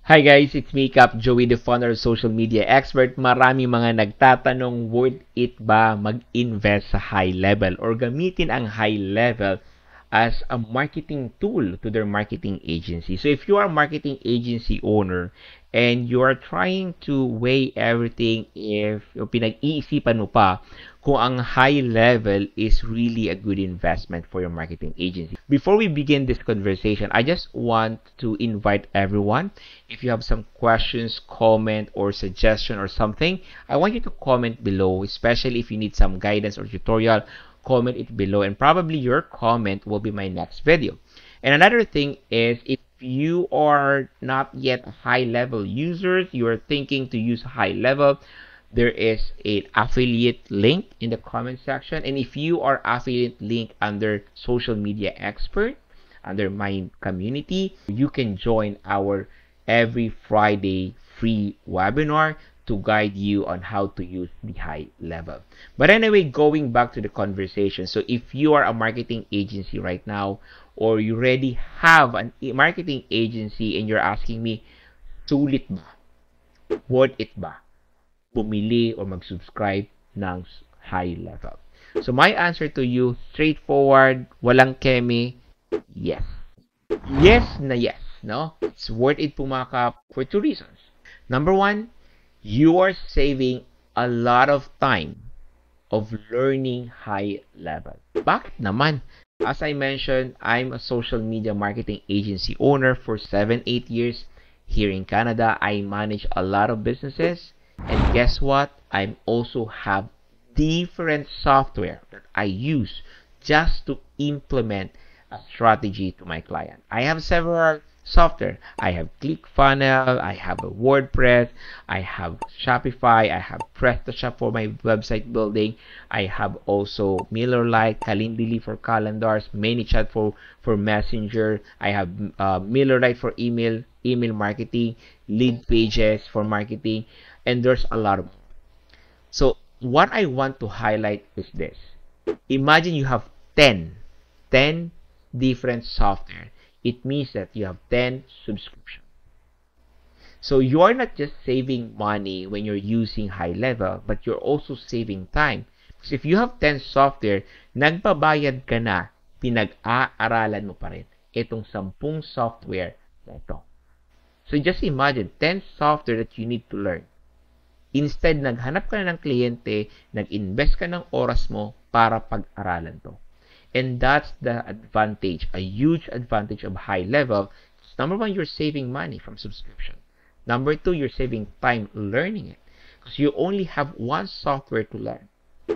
Hi guys, it's me, Cap Joey, the founder of Social Media Expert. Marami mga nagtatanong, worth it ba mag-invest sa high level or gamitin ang high level as a marketing tool to their marketing agency. So if you are a marketing agency owner and you are trying to weigh everything, if pinag-iisipan mo pa kung ang high level is really a good investment for your marketing agency. Before we begin this conversation, I just want to invite everyone. If you have some questions, comment, or suggestion or something, I want you to comment below, especially if you need some guidance or tutorial. Comment it below, and probably your comment will be my next video. And another thing is, if you are not yet a high level user, you are thinking to use high level, there is an affiliate link in the comment section. And if you are affiliate link under Social Media Expert, under my community, you can join our every Friday free webinar to guide you on how to use the high level. But anyway, going back to the conversation. So if you are a marketing agency right now, or you already have a marketing agency and you're asking me, sulit ba? Worth it ba? Bumili or mag-subscribe ng high level. So my answer to you, straightforward, walang keme, yes. Yes na yes, no? It's worth it pumakap for two reasons. Number one, you are saving a lot of time of learning high level. Bakit naman? As I mentioned, I'm a social media marketing agency owner for 7-8 years. Here in Canada, I manage a lot of businesses. And guess what? I also have different software that I use just to implement a strategy to my client. I have several software. I have ClickFunnels, I have a WordPress, I have Shopify, I have PrestaShop for my website building. I have also MailerLite, Calendly for calendars, ManyChat for Messenger. I have MailerLite for email marketing, Leadpages for marketing, and there's a lot of more. So what I want to highlight is this. Imagine you have 10 different software. It means that you have 10 subscriptions. So you are not just saving money when you're using high level, but you're also saving time. Because if you have 10 software, nagbabayad ka na, pinag-aaralan mo pa rin itong 10 software na ito. So just imagine 10 software that you need to learn. Instead, naghanap ka na ng kliyente, nag-invest ka ng oras mo para pag-aralan to. And that's the advantage, a huge advantage of high level. Number one, you're saving money from subscription. Number two, you're saving time learning it. Because you only have one software to learn.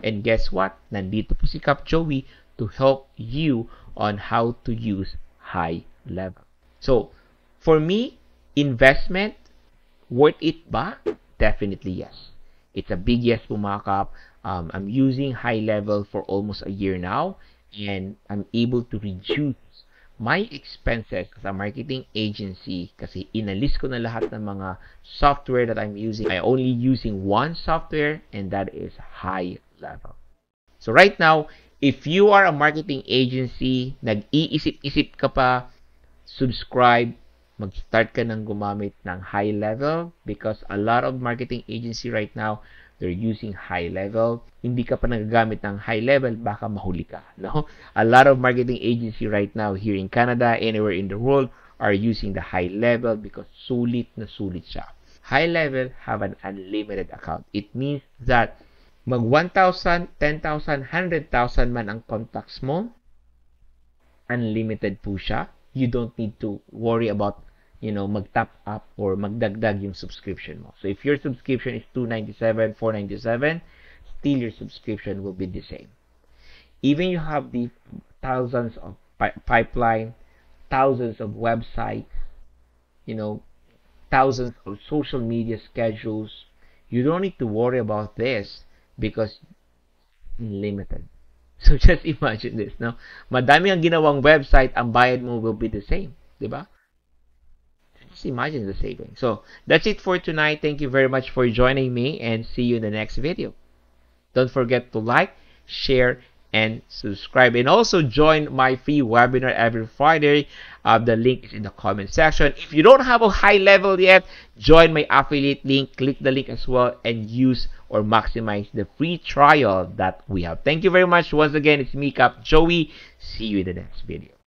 And guess what? Nandito po si Cap Joey to help you on how to use high level. So, for me, investment, worth it ba? Definitely yes. It's a big yes po mga Cap. I'm using high level for almost a year now. And I'm able to reduce my expenses as a marketing agency kasi inalis ko na lahat ng mga software that I'm using. I'm only using one software, and that is high level. So right now, if you are a marketing agency, nag-iisip-isip ka pa, subscribe, mag-start ka ng gumamit ng high level because a lot of marketing agency right now, they're using high level. Hindi ka pa nagagamit ng high level, baka mahuli ka. No? A lot of marketing agency right now here in Canada, anywhere in the world, are using the high level because sulit na sulit siya. High level have an unlimited account. It means that mag 1,000, 10,000, 100,000 man ang contacts mo, unlimited po siya. You don't need to worry about mag-top up or magdagdag yung subscription mo. So if your subscription is $297, $497, still your subscription will be the same. Even you have the thousands of pipeline, thousands of websites, thousands of social media schedules, you don't need to worry about this because unlimited. So just imagine this, no? Madami ang ginawang website, ang bayad mo will be the same, di ba? Just imagine the saving. So that's it for tonight. Thank you very much for joining me and see you in the next video. Don't forget to like, share, and subscribe. And also join my free webinar every Friday. The link is in the comment section. If you don't have a high level yet, join my affiliate link. Click the link as well and use or maximize the free trial that we have. Thank you very much. Once again, it's me, Cap Joey. See you in the next video.